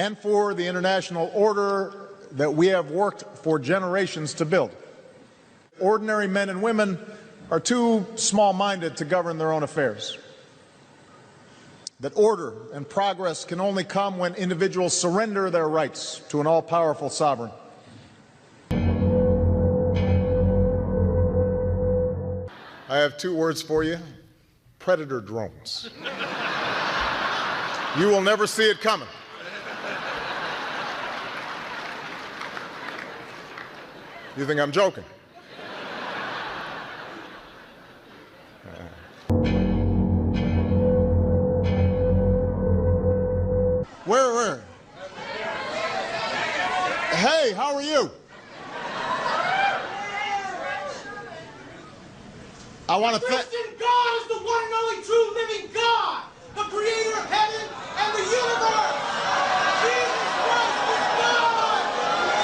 and for the international order that we have worked for generations to build. Ordinary men and women are too small-minded to govern their own affairs. That order and progress can only come when individuals surrender their rights to an all-powerful sovereign. I have two words for you: predator drones. You will never see it coming. You think I'm joking? Where? Hey, how are you? I want to thank. Christian God is the one and only true living God, the creator of heaven and the universe. Jesus Christ is God.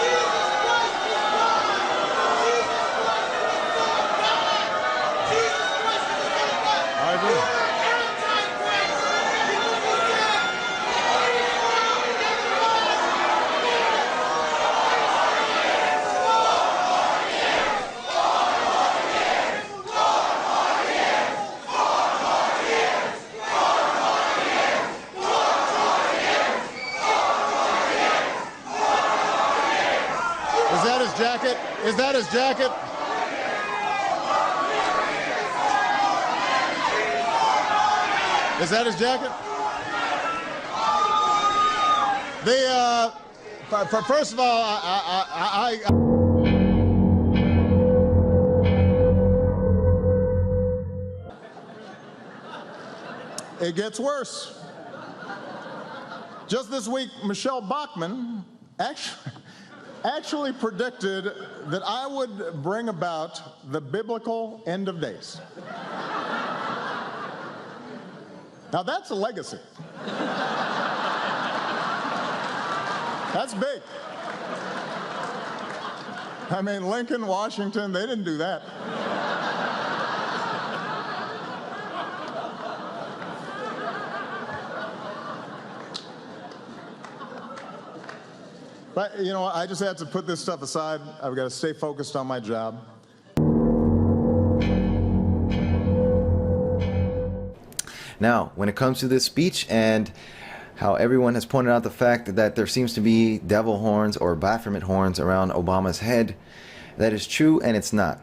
Jesus Christ is God. Jesus Christ is the Son of God. Jesus Christ is the Son of God. I agree. You are anti-Christ because you said all is wrong and the Lord is. Is that his jacket? Is that his jacket? Is that his jacket? First of all, it gets worse. Just this week, Michelle Bachmann actually predicted that I would bring about the biblical end of days. Now that's a legacy. That's big. I mean, Lincoln, Washington, they didn't do that. But, you know, I just had to put this stuff aside. I've got to stay focused on my job. Now, when it comes to this speech and how everyone has pointed out the fact that there seems to be devil horns or Baphomet horns around Obama's head, that is true and it's not.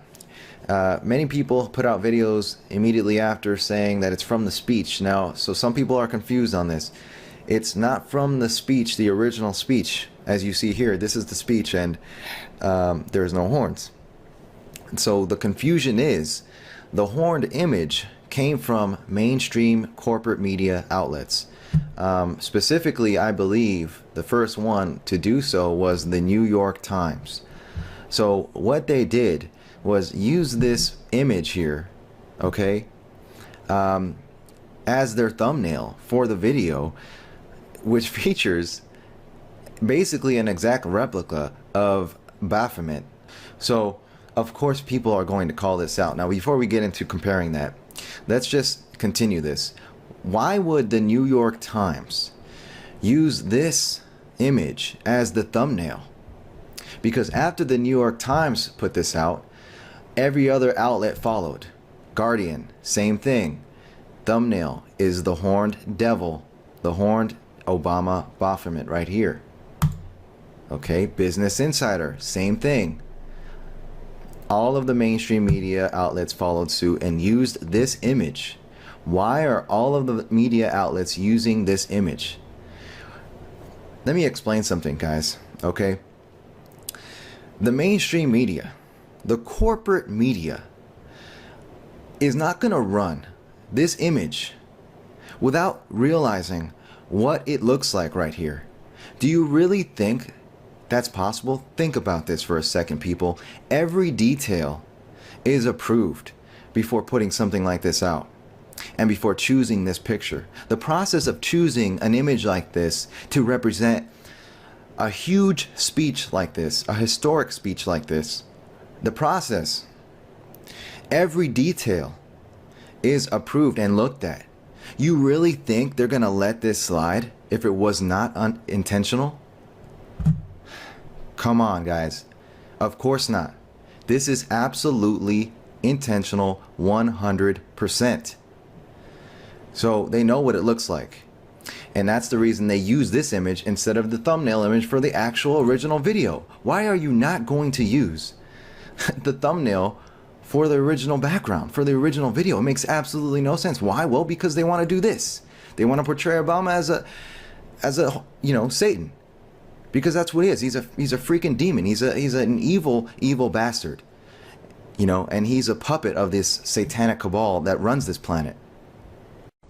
Many people put out videos immediately after saying that it's from the speech. Now, so some people are confused on this. It's not from the speech, the original speech. As you see here, this is the speech, and there's no horns. And so the confusion is the horned image came from mainstream corporate media outlets. Specifically, I believe the first one to do so was the New York Times. So what they did was use this image here, okay, as their thumbnail for the video, which features basically an exact replica of Baphomet. So of course people are going to call this out. Now before we get into comparing that, let's just continue this. Why would the New York Times use this image as the thumbnail? Because after the New York Times put this out, every other outlet followed. Guardian, same thing. Thumbnail is the horned devil, the horned Obama Baphomet right here. Okay, Business Insider, same thing. All of the mainstream media outlets followed suit and used this image. Why are all of the media outlets using this image? Let me explain something, guys, okay? The mainstream media, the corporate media, is not going to run this image without realizing what it looks like right here. Do you really think that's possible? Think about this for a second, people. Every detail is approved before putting something like this out and before choosing this picture. The process of choosing an image like this to represent a huge speech like this, a historic speech like this, the process, every detail is approved and looked at. You really think they're going to let this slide if it was not intentional? Come on, guys. Of course not. This is absolutely intentional 100%. So they know what it looks like. And that's the reason they use this image instead of the thumbnail image for the actual original video. Why are you not going to use the thumbnail for the original background, for the original video? It makes absolutely no sense. Why? Well, because they want to do this. They want to portray Obama as a Satan. Because that's what he is. He's a freaking demon. He's an evil bastard. And he's a puppet of this satanic cabal that runs this planet.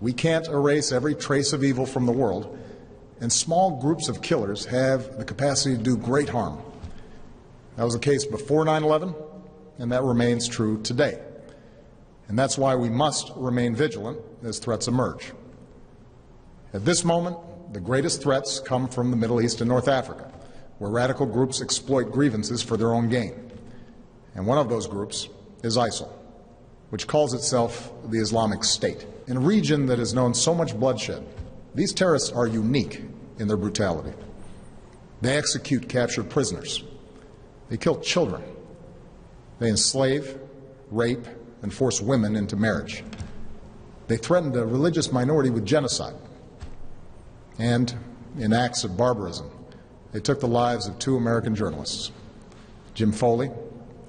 We can't erase every trace of evil from the world, and small groups of killers have the capacity to do great harm. That was the case before 9/11, and that remains true today. And that's why we must remain vigilant as threats emerge. At this moment, the greatest threats come from the Middle East and North Africa, where radical groups exploit grievances for their own gain. And one of those groups is ISIL, which calls itself the Islamic State. In a region that has known so much bloodshed, these terrorists are unique in their brutality. They execute captured prisoners. They kill children. They enslave, rape, and force women into marriage. They threatened a religious minority with genocide. And in acts of barbarism, they took the lives of 2 American journalists, Jim Foley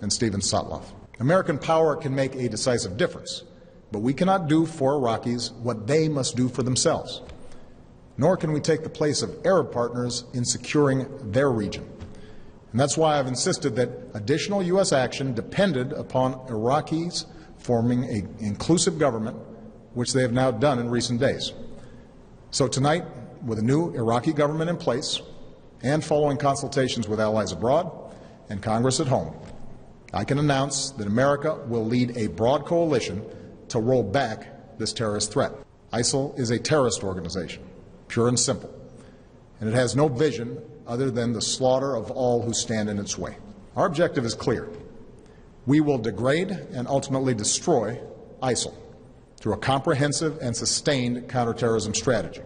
and Stephen Sotloff. American power can make a decisive difference, but we cannot do for Iraqis what they must do for themselves. Nor can we take the place of Arab partners in securing their region. And that's why I've insisted that additional U.S. action depended upon Iraqis forming an inclusive government, which they have now done in recent days. So tonight, with a new Iraqi government in place, and following consultations with allies abroad and Congress at home, I can announce that America will lead a broad coalition to roll back this terrorist threat. ISIL is a terrorist organization, pure and simple, and it has no vision other than the slaughter of all who stand in its way. Our objective is clear. We will degrade and ultimately destroy ISIL through a comprehensive and sustained counterterrorism strategy.